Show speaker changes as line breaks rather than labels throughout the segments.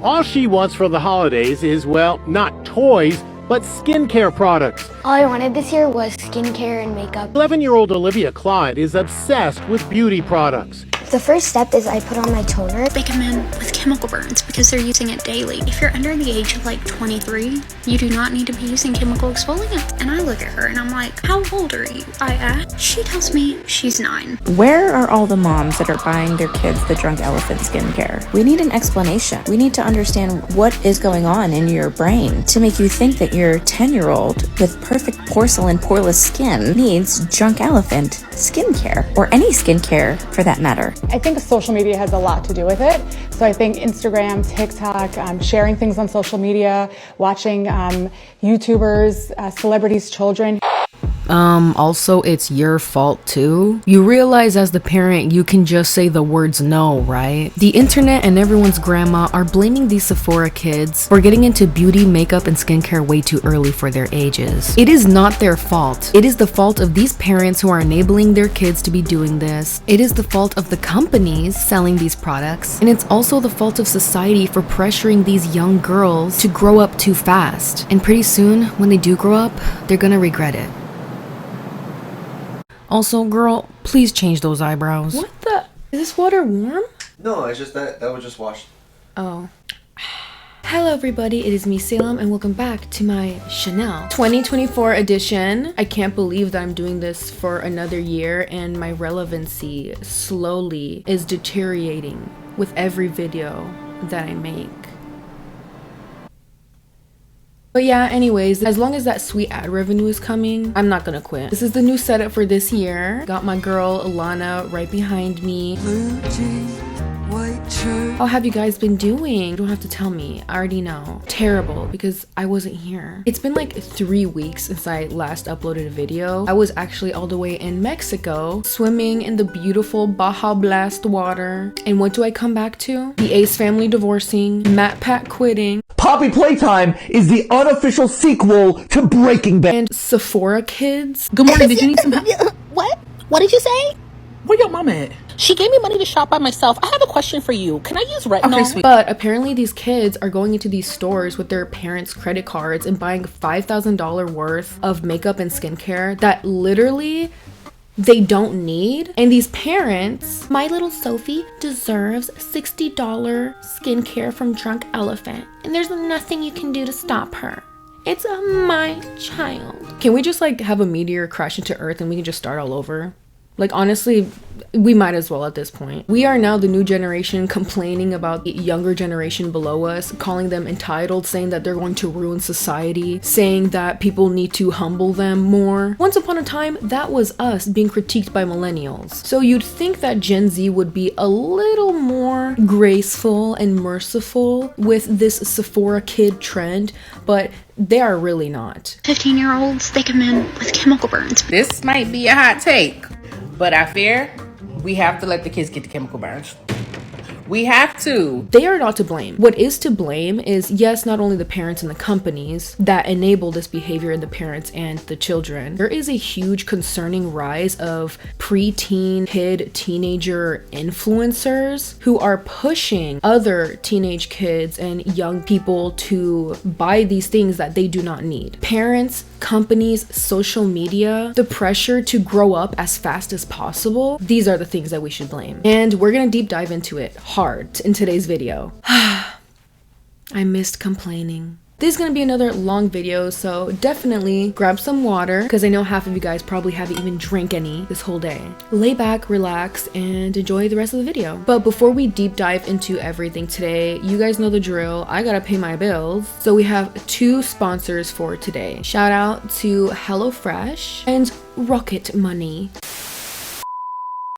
All she wants for the holidays is, well, not toys, but skincare products.
All I wanted this year was skincare and makeup.
11-year-old Olivia Clyde is obsessed with beauty products.
The first step is I put on my toner.
They come in with chemical burns because they're using it daily. If you're under the age of like 23, you do not need to be using chemical exfoliants. And I look at her and I'm like, how old are you? I ask. She tells me she's 9.
Where are all the moms that are buying their kids the Drunk Elephant skincare? We need an explanation. We need to understand what is going on in your brain to make you think that your 10-year-old with perfect porcelain poreless skin needs Drunk Elephant skincare, or any skincare for that matter.
I think social media has a lot to do with it. So I think Instagram, TikTok, sharing things on social media, watching YouTubers, celebrities' children.
Also it's your fault too. You realize as the parent you can just say the words no, right? The internet and everyone's grandma are blaming these Sephora kids for getting into beauty, makeup, and skincare way too early for their ages. It is not their fault. It is the fault of these parents who are enabling their kids to be doing this. It is the fault of the companies selling these products. And it's also the fault of society for pressuring these young girls to grow up too fast. And pretty soon, when they do grow up, they're gonna regret it. Also, girl, please change those eyebrows. What the? Is this water warm?
No, it's just that was just washed.
Oh. Hello everybody, it is me Salem and welcome back to my Chanel 2024 edition. I can't believe that I'm doing this for another year and my relevancy slowly is deteriorating with every video that I make. But yeah, anyways, as long as that sweet ad revenue is coming, I'm not gonna quit. This is the new setup for this year. Got my girl Alana right behind me. How have you guys been doing? You don't have to tell me, I already know. Terrible, because I wasn't here. It's been like 3 weeks since I last uploaded a video. I was actually all the way in Mexico, swimming in the beautiful Baja Blast water. And what do I come back to? The Ace family divorcing, Matt Pat quitting,
Poppy Playtime is the unofficial sequel to Breaking Bad.
and Sephora kids. Good morning, did you need some help?
What? What did you say?
Where your mama at?
She gave me money to shop by myself. I have a question for you. Can I use retinol?
Okay, sweet.
But apparently these kids are going into these stores with their parents' credit cards and buying $5,000 worth of makeup and skincare that literally they don't need. And these parents, my little Sophie deserves $60 skincare from Drunk Elephant, and there's nothing you can do to stop her. It's my child. Can we just like have a meteor crash into Earth and we can just start all over? Like, honestly, we might as well at this point. We are now the new generation complaining about the younger generation below us, calling them entitled, saying that they're going to ruin society, saying that people need to humble them more. Once upon a time, that was us being critiqued by millennials. So you'd think that Gen Z would be a little more graceful and merciful with this Sephora kid trend, but they are really not.
15-year-olds, they come in with chemical burns.
This might be a hot take, but I fear we have to let the kids get the chemical burns. We have to.
They are not to blame. What is to blame is, yes, not only the parents and the companies that enable this behavior in the parents and the children. There is a huge concerning rise of preteen, kid, teenager influencers who are pushing other teenage kids and young people to buy these things that they do not need. Parents, companies, social media, the pressure to grow up as fast as possible, these are the things that we should blame. And we're gonna deep dive into it hard in today's video. I missed complaining. This is gonna be another long video, so definitely grab some water because I know half of you guys probably haven't even drank any this whole day. Lay back, relax, and enjoy the rest of the video. But before we deep dive into everything today, you guys know the drill. I gotta pay my bills. So we have 2 sponsors for today. Shout out to HelloFresh and Rocket Money.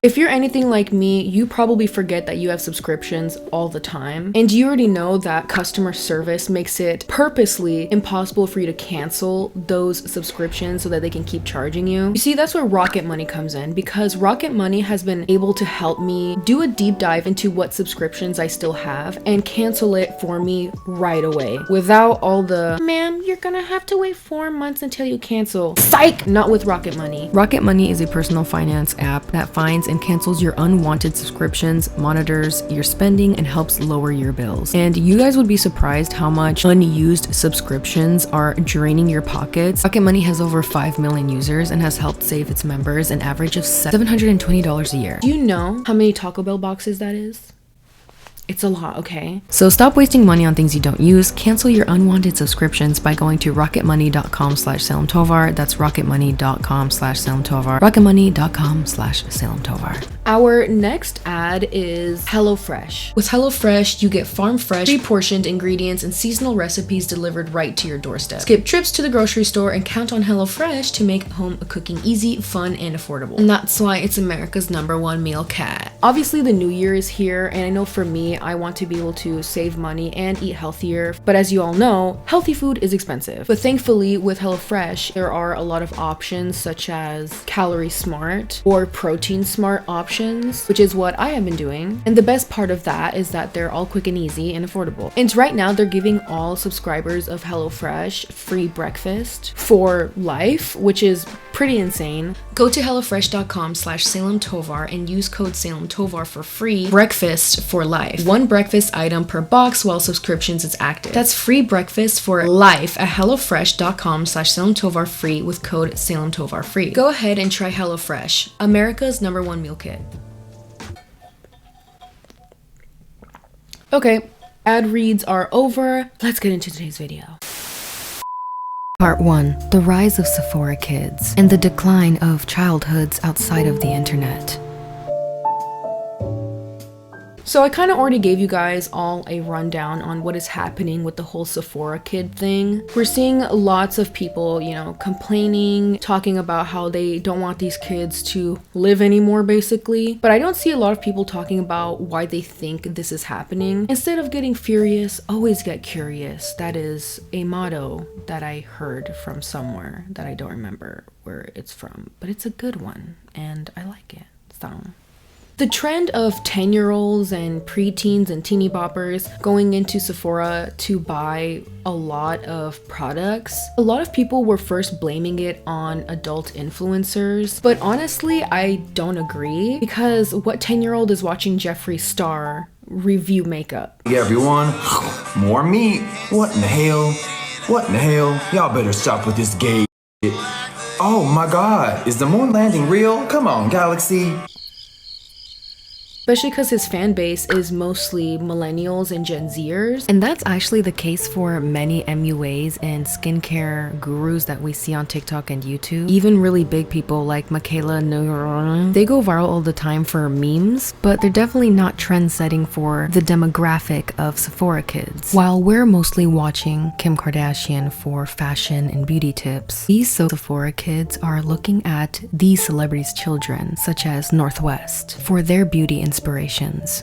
If you're anything like me, you probably forget that you have subscriptions all the time. And you already know that customer service makes it purposely impossible for you to cancel those subscriptions so that they can keep charging you. You see, that's where Rocket Money comes in, because Rocket Money has been able to help me do a deep dive into what subscriptions I still have and cancel it for me right away without all the, ma'am, you're gonna have to wait 4 months until you cancel. Psych! Not with Rocket Money. Rocket Money is a personal finance app that finds and cancels your unwanted subscriptions, monitors your spending, and helps lower your bills. And you guys would be surprised how much unused subscriptions are draining your pockets. Rocket Money has over 5 million users and has helped save its members an average of $720 a year. Do you know how many Taco Bell boxes that is? It's a lot, okay? So stop wasting money on things you don't use. Cancel your unwanted subscriptions by going to rocketmoney.com/SalemTovar. That's rocketmoney.com/SalemTovar. rocketmoney.com/SalemTovar. Our next ad is HelloFresh. With HelloFresh, you get farm fresh, pre-portioned ingredients and seasonal recipes delivered right to your doorstep. Skip trips to the grocery store and count on HelloFresh to make home cooking easy, fun, and affordable. And that's why it's America's #1 meal kit. Obviously, the new year is here, and I know for me, I want to be able to save money and eat healthier. But as you all know, healthy food is expensive. But thankfully, with HelloFresh, there are a lot of options such as Calorie Smart or Protein Smart options, which is what I have been doing. And the best part of that is that they're all quick and easy and affordable. And right now, they're giving all subscribers of HelloFresh free breakfast for life, which is pretty insane. Go to HelloFresh.com/SalemTovar and use code SalemTovar for free breakfast for life. 1 breakfast item per box while subscriptions is active. That's free breakfast for life at HelloFresh.com/SalemTovar free with code SalemTovar free. Go ahead and try HelloFresh, America's #1 meal kit. Okay, ad reads are over. Let's get into today's video. Part 1. The rise of Sephora kids and the decline of childhoods outside of the internet. So I kind of already gave you guys all a rundown on what is happening with the whole Sephora kid thing. We're seeing lots of people, complaining, talking about how they don't want these kids to live anymore, basically. But I don't see a lot of people talking about why they think this is happening. Instead of getting furious, always get curious. That is a motto that I heard from somewhere that I don't remember where it's from, but it's a good one and I like it. So the trend of 10-year-olds and preteens and teeny boppers going into Sephora to buy a lot of products, a lot of people were first blaming it on adult influencers, but honestly, I don't agree, because what 10-year-old is watching Jeffree Star review makeup?
Hey everyone, more meat. What in the hell? What in the hell? Y'all better stop with this gay shit. Oh my god, is the moon landing real? Come on, Galaxy.
Especially because his fan base is mostly millennials and Gen Zers. And that's actually the case for many MUAs and skincare gurus that we see on TikTok and YouTube. Even really big people like Michaela Neuron. They go viral all the time for memes, but they're definitely not trend setting for the demographic of Sephora kids. While we're mostly watching Kim Kardashian for fashion and beauty tips, these Sephora kids are looking at these celebrities' children, such as Northwest, for their beauty inspirations.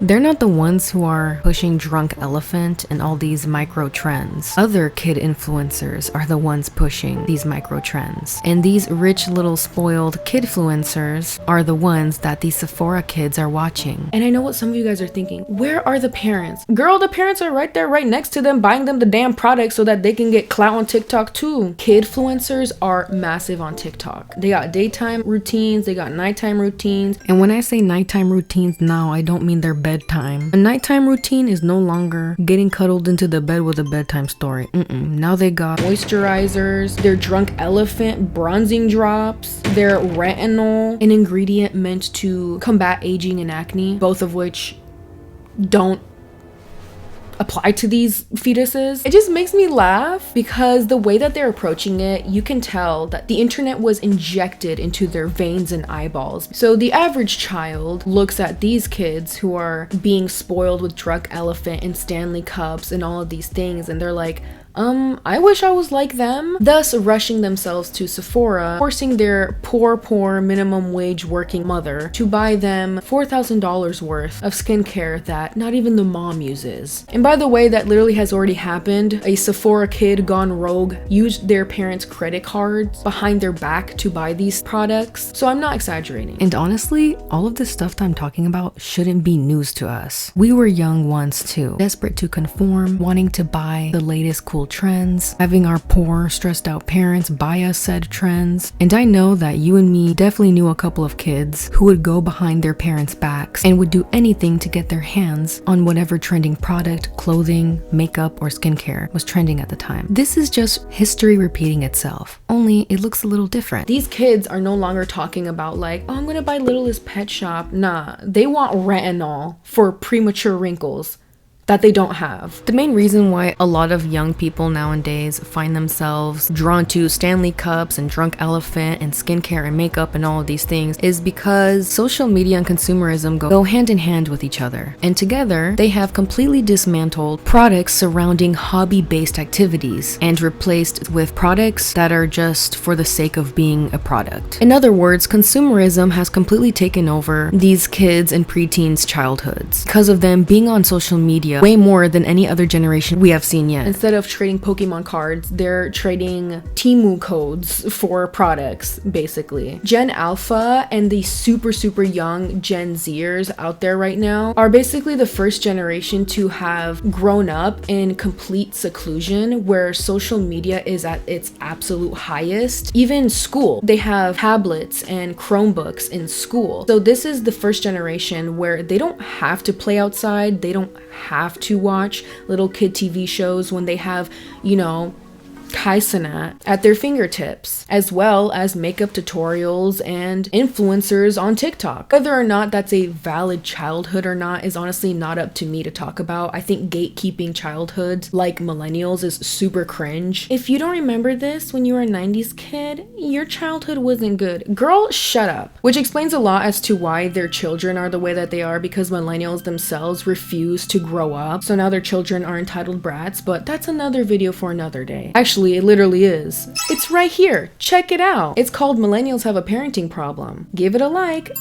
They're not the ones who are pushing Drunk Elephant and all these micro trends. Other kid influencers are the ones pushing these micro trends. And these rich little spoiled kid influencers are the ones that these Sephora kids are watching. And I know what some of you guys are thinking. Where are the parents? Girl, the parents are right there, right next to them, buying them the damn product so that they can get clout on TikTok too. Kid influencers are massive on TikTok. They got daytime routines, they got nighttime routines. And when I say nighttime routines now, I don't mean their bedtime. A nighttime routine is no longer getting cuddled into the bed with a bedtime story. Now they got moisturizers, their Drunk Elephant bronzing drops, their retinol, an ingredient meant to combat aging and acne, both of which don't apply to these fetuses. It just makes me laugh because the way that they're approaching it, you can tell that the internet was injected into their veins and eyeballs. So the average child looks at these kids who are being spoiled with Drunk Elephant and Stanley Cups and all of these things, and they're like, I wish I was like them, thus rushing themselves to Sephora, forcing their poor minimum wage working mother to buy them $4,000 worth of skincare that not even the mom uses. And by the way, that literally has already happened. A Sephora kid gone rogue used their parents' credit cards behind their back to buy these products, so I'm not exaggerating. And honestly, all of this stuff that I'm talking about shouldn't be news to us. We were young once too, desperate to conform, wanting to buy the latest cool global trends, having our poor, stressed out parents buy us said trends. And I know that you and me definitely knew a couple of kids who would go behind their parents' backs and would do anything to get their hands on whatever trending product, clothing, makeup, or skincare was trending at the time. This is just history repeating itself, only it looks a little different. These kids are no longer talking about like, oh, I'm gonna buy Littlest Pet Shop. Nah, they want retinol for premature wrinkles that they don't have. The main reason why a lot of young people nowadays find themselves drawn to Stanley Cups and Drunk Elephant and skincare and makeup and all of these things is because social media and consumerism go hand in hand with each other. And together, they have completely dismantled products surrounding hobby-based activities and replaced with products that are just for the sake of being a product. In other words, consumerism has completely taken over these kids and preteens' childhoods because of them being on social media way more than any other generation we have seen yet. Instead of trading Pokemon cards, they're trading Temu codes for products, basically. Gen Alpha and the super young Gen Zers out there right now are basically the first generation to have grown up in complete seclusion where social media is at its absolute highest. Even school, they have tablets and Chromebooks in school. So this is the first generation where they don't have to play outside, they don't have to watch little kid TV shows when they have, you know, Kaisenat at their fingertips, as well as makeup tutorials and influencers on TikTok. Whether or not that's a valid childhood or not is honestly not up to me to talk about. I think gatekeeping childhoods like millennials is super cringe. If you don't remember this when you were a 90s kid, your childhood wasn't good. Girl, shut up. Which explains a lot as to why their children are the way that they are, because millennials themselves refuse to grow up. So now their children are entitled brats, but that's another video for another day. Actually, it literally is. It's right here. Check it out. It's called Millennials Have a Parenting Problem. Give it a like.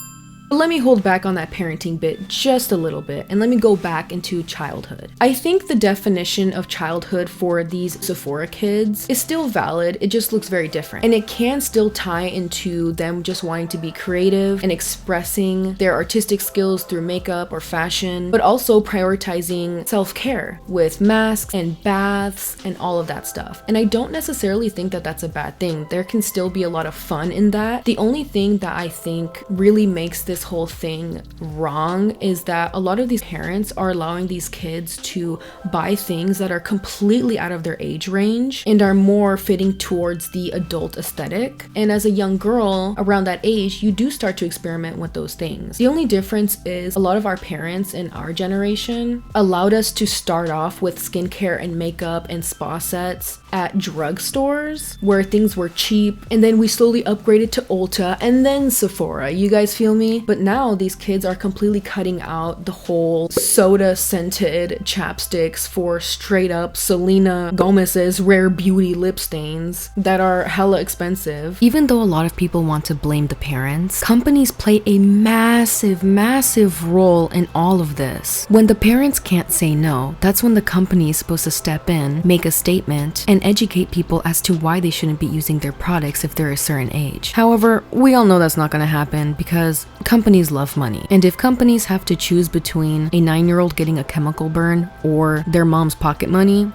But let me hold back on that parenting bit just a little bit and let me go back into childhood. I think the definition of childhood for these Sephora kids is still valid, it just looks very different. And it can still tie into them just wanting to be creative and expressing their artistic skills through makeup or fashion, but also prioritizing self-care with masks and baths and all of that stuff. And I don't necessarily think that that's a bad thing. There can still be a lot of fun in that. The only thing that I think really makes this whole thing wrong is that a lot of these parents are allowing these kids to buy things that are completely out of their age range and are more fitting towards the adult aesthetic. And as a young girl around that age, you do start to experiment with those things. The only difference is a lot of our parents in our generation allowed us to start off with skincare and makeup and spa sets at drugstores where things were cheap, and then we slowly upgraded to Ulta and then Sephora. You guys feel me? But now these kids are completely cutting out the whole soda scented chapsticks for straight up Selena Gomez's Rare Beauty lip stains that are hella expensive. Even though a lot of people want to blame the parents, companies play a massive role in all of this. When the parents can't say no, that's when the company is supposed to step in, make a statement, and educate people as to why they shouldn't be using their products if they're a certain age. However, we all know that's not going to happen because companies love money. And if companies have to choose between a 9-year-old getting a chemical burn or their mom's pocket money,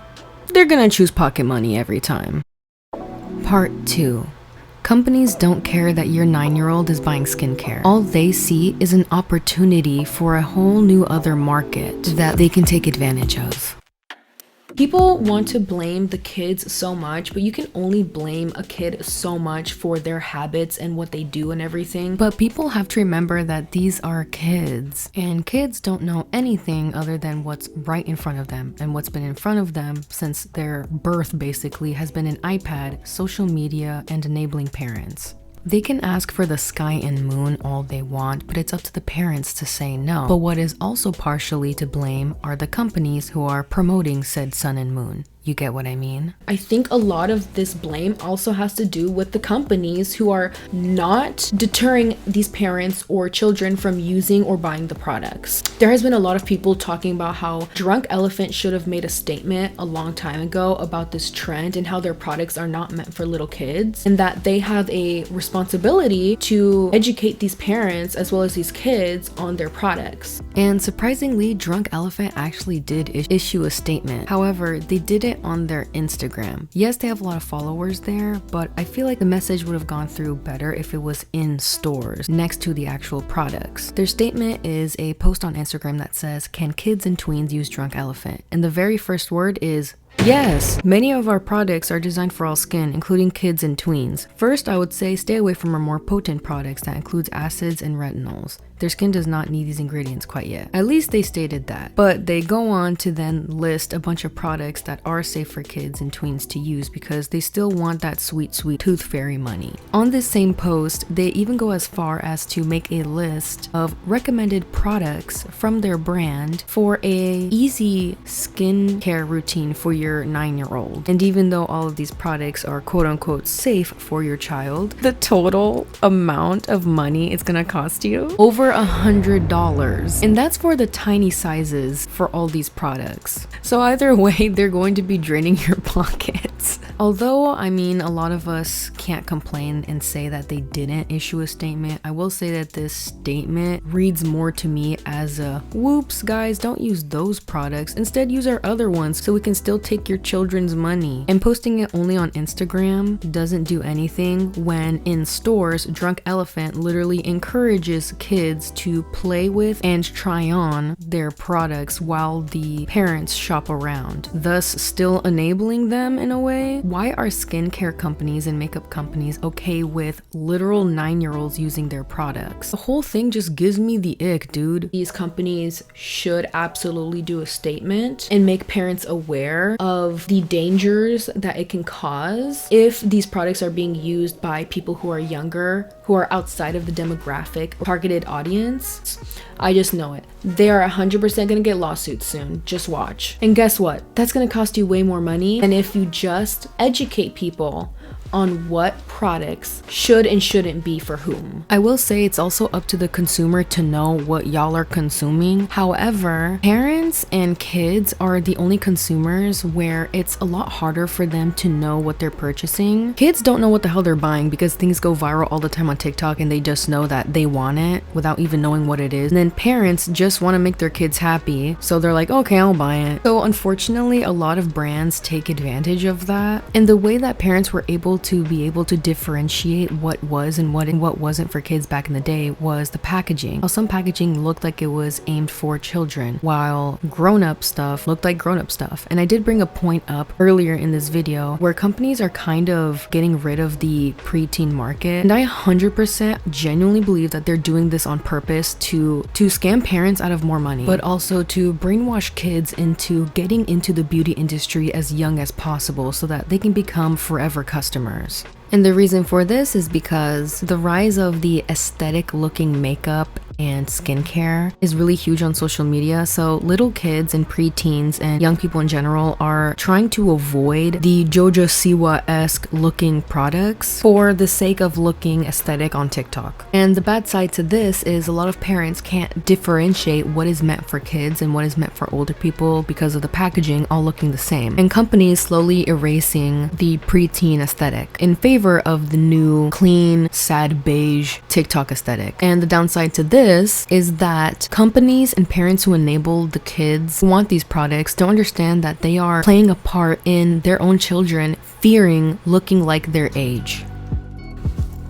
they're going to choose pocket money every time. Part 2. Companies don't care that your 9-year-old is buying skincare. All they see is an opportunity for a whole new other market that they can take advantage of. People want to blame the kids so much, but you can only blame a kid so much for their habits and what they do and everything. But people have to remember that these are kids, and kids don't know anything other than what's right in front of them. And what's been in front of them since their birth basically has been an iPad, social media, and enabling parents. They can ask for the sky and moon all they want, but it's up to the parents to say no. But what is also partially to blame are the companies who are promoting said sun and moon. You get what I mean? I think a lot of this blame also has to do with the companies who are not deterring these parents or children from using or buying the products. There has been a lot of people talking about how Drunk Elephant should have made a statement a long time ago about this trend and how their products are not meant for little kids, and that they have a responsibility to educate these parents as well as these kids on their products. And surprisingly, Drunk Elephant actually did issue a statement. However, they did it it on their Instagram. Yes, they have a lot of followers there, but I feel like the message would have gone through better if it was in stores next to the actual products. Their statement is a post on Instagram that says, "Can kids and tweens use Drunk Elephant?" And the very first word is yes. Many of our products are designed for all skin, including kids and tweens. First, I would say stay away from our more potent products that includes acids and retinols. Their skin does not need these ingredients quite yet. At least they stated that. But they go on to then list a bunch of products that are safe for kids and tweens to use because they still want that sweet, sweet tooth fairy money. On this same post, they even go as far as to make a list of recommended products from their brand for a easy skincare routine for your 9-year-old. And even though all of these products are quote unquote safe for your child, the total amount of money it's gonna cost you over $100, and that's for the tiny sizes for all these products. So either way, they're going to be draining your pockets. Although, I mean, a lot of us can't complain and say that they didn't issue a statement, I will say that this statement reads more to me as a, whoops guys, don't use those products, instead use our other ones so we can still take your children's money. And posting it only on Instagram doesn't do anything when in stores, Drunk Elephant literally encourages kids to play with and try on their products while the parents shop around, thus still enabling them in a way. Why are skincare companies and makeup companies okay with literal 9-year-olds using their products? The whole thing just gives me the ick, dude. These companies should absolutely do a statement and make parents aware of the dangers that it can cause if these products are being used by people who are younger, who are outside of the demographic targeted audience. I just know it. They are 100% gonna get lawsuits soon. Just watch. And guess what? That's gonna cost you way more money than if you just educate people on what products should and shouldn't be for whom. I will say it's also up to the consumer to know what y'all are consuming. However, parents and kids are the only consumers where it's a lot harder for them to know what they're purchasing. Kids don't know what the hell they're buying because things go viral all the time on TikTok and they just know that they want it without even knowing what it is. And then parents just want to make their kids happy, so they're like, okay, I'll buy it. So unfortunately, a lot of brands take advantage of that. And the way that parents were able to differentiate what was and what wasn't for kids back in the day was the packaging. How some packaging looked like it was aimed for children, while grown-up stuff looked like grown-up stuff. And I did bring a point up earlier in this video where companies are kind of getting rid of the preteen market, and I 100% genuinely believe that they're doing this on purpose to scam parents out of more money, but also to brainwash kids into getting into the beauty industry as young as possible so that they can become forever customers. And the reason for this is because the rise of the aesthetic looking makeup and skincare is really huge on social media. So little kids and preteens and young people in general are trying to avoid the Jojo Siwa-esque looking products for the sake of looking aesthetic on TikTok. And the bad side to this is a lot of parents can't differentiate what is meant for kids and what is meant for older people because of the packaging all looking the same. And companies slowly erasing the preteen aesthetic in favor of the new clean, sad beige TikTok aesthetic. And the downside to this is that companies and parents who enable the kids who want these products don't understand that they are playing a part in their own children fearing looking like their age.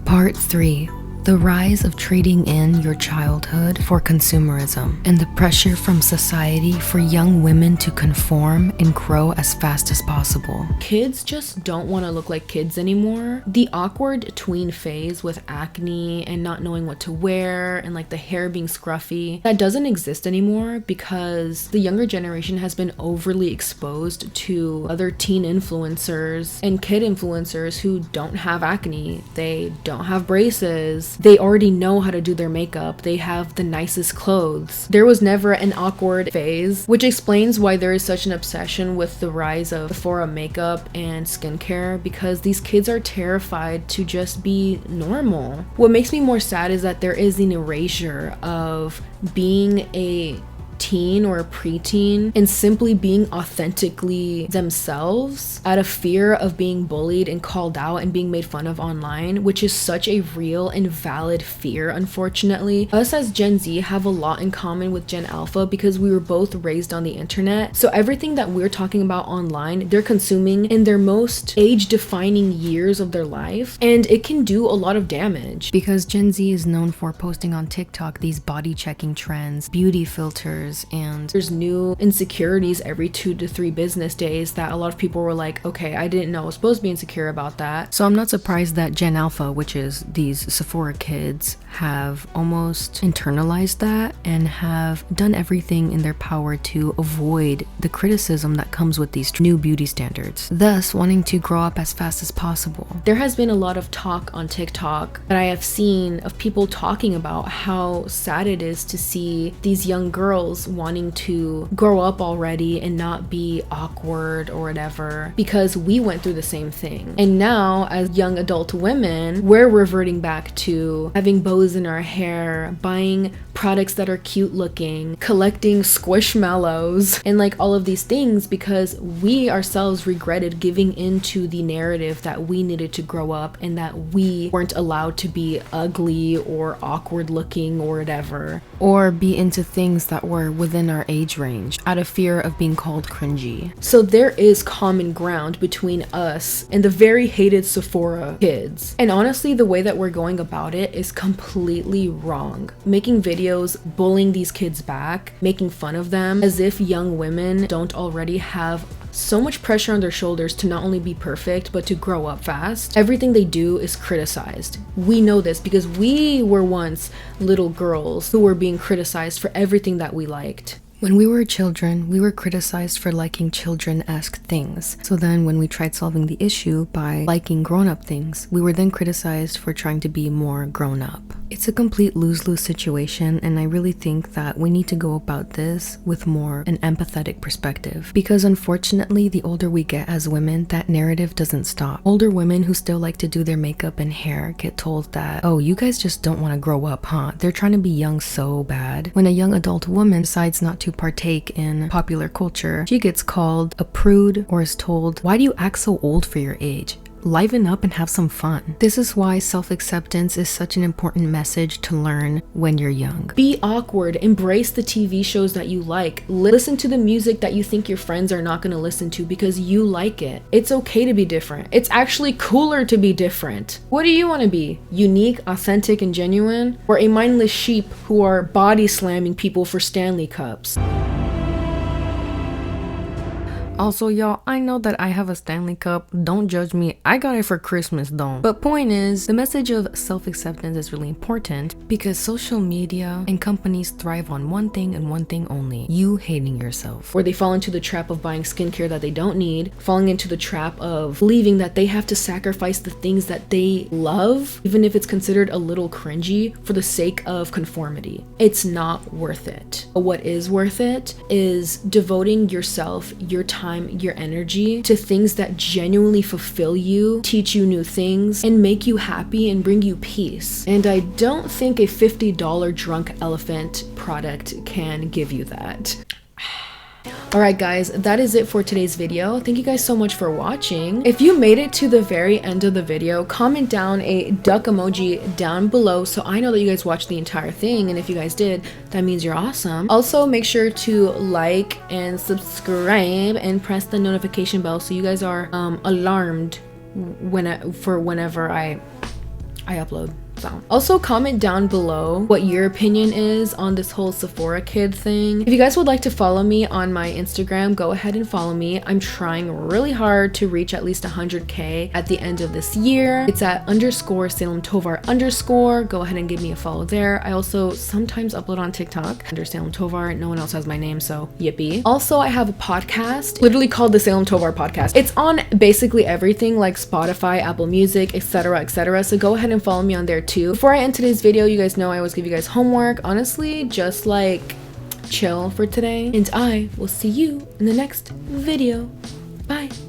Part 3. The rise of trading in your childhood for consumerism and the pressure from society for young women to conform and grow as fast as possible. Kids just don't want to look like kids anymore. The awkward tween phase with acne and not knowing what to wear and like the hair being scruffy, that doesn't exist anymore because the younger generation has been overly exposed to other teen influencers and kid influencers who don't have acne. They don't have braces. They already know how to do their makeup. They have the nicest clothes. There was never an awkward phase, which explains why there is such an obsession with the rise of Sephora makeup and skincare, because these kids are terrified to just be normal. What makes me more sad is that there is an erasure of being a teen or a preteen and simply being authentically themselves out of fear of being bullied and called out and being made fun of online, which is such a real and valid fear. Unfortunately, us as Gen Z have a lot in common with Gen Alpha because we were both raised on the internet. So everything that we're talking about online, they're consuming in their most age-defining years of their life, and it can do a lot of damage.
Because Gen Z is known for posting on TikTok these body checking trends, beauty filters, and
there's new insecurities every 2 to 3 business days that a lot of people were like, okay, I didn't know I was supposed to be insecure about that.
So I'm not surprised that Gen Alpha, which is these Sephora kids, have almost internalized that and have done everything in their power to avoid the criticism that comes with these new beauty standards, thus wanting to grow up as fast as possible.
There has been a lot of talk on TikTok that I have seen of people talking about how sad it is to see these young girls wanting to grow up already and not be awkward or whatever, because we went through the same thing. And now as young adult women, we're reverting back to having bows in our hair, buying products that are cute looking, collecting squishmallows, and like all of these things because we ourselves regretted giving into the narrative that we needed to grow up and that we weren't allowed to be ugly or awkward looking or whatever,
or be into things that were within our age range out of fear of being called cringy.
So there is common ground between us and the very hated Sephora kids. And honestly, the way that we're going about it is completely wrong. Making videos bullying these kids back, making fun of them as if young women don't already have so much pressure on their shoulders to not only be perfect but to grow up fast. Everything they do is criticized. We know this because we were once little girls who were being criticized for everything that we liked.
When we were children, we were criticized for liking children-esque things. So then when we tried solving the issue by liking grown-up things, we were then criticized for trying to be more grown-up. It's a complete lose-lose situation, and I really think that we need to go about this with more an empathetic perspective. Because unfortunately, the older we get as women, that narrative doesn't stop. Older women who still like to do their makeup and hair get told that, oh, you guys just don't want to grow up, huh? They're trying to be young so bad. When a young adult woman decides not to partake in popular culture, she gets called a prude or is told, why do you act so old for your age? Liven up and have some fun. This is why self-acceptance is such an important message to learn when you're young.
Be awkward, embrace the TV shows that you like, listen to the music that you think your friends are not going to listen to because you like it. It's okay to be different. It's actually cooler to be different. What do you want to be? Unique, authentic, and genuine? Or a mindless sheep who are body slamming people for Stanley Cups?
Also, y'all, I know that I have a Stanley Cup. Don't judge me. I got it for Christmas though. But point is, the message of self-acceptance is really important because social media and companies thrive on one thing and one thing only: you hating yourself.
Or they fall into the trap of buying skincare that they don't need, falling into the trap of believing that they have to sacrifice the things that they love, even if it's considered a little cringy, for the sake of conformity. It's not worth it. But what is worth it is devoting yourself, your time, your energy to things that genuinely fulfill you, teach you new things, and make you happy and bring you peace. And I don't think a $50 drunk elephant product can give you that. Alright guys, that is it for today's video. Thank you guys so much for watching. If you made it to the very end of the video, comment down a duck emoji down below so I know that you guys watched the entire thing, and if you guys did, that means you're awesome. Also, make sure to like and subscribe and press the notification bell so you guys are alarmed whenever I upload. So. Also, comment down below what your opinion is on this whole Sephora kid thing. If you guys would like to follow me on my Instagram, go ahead and follow me. I'm trying really hard to reach at least 100K at the end of this year. It's at _Salem Tovar _. Go ahead and give me a follow there. I also sometimes upload on TikTok under Salem Tovar. No one else has my name, so yippee. Also, I have a podcast literally called the Salem Tovar Podcast. It's on basically everything like Spotify, Apple Music, etc., etc. So go ahead and follow me on there too. Before I end today's video, you guys know I always give you guys homework. Honestly, just like chill for today, and I will see you in the next video. Bye.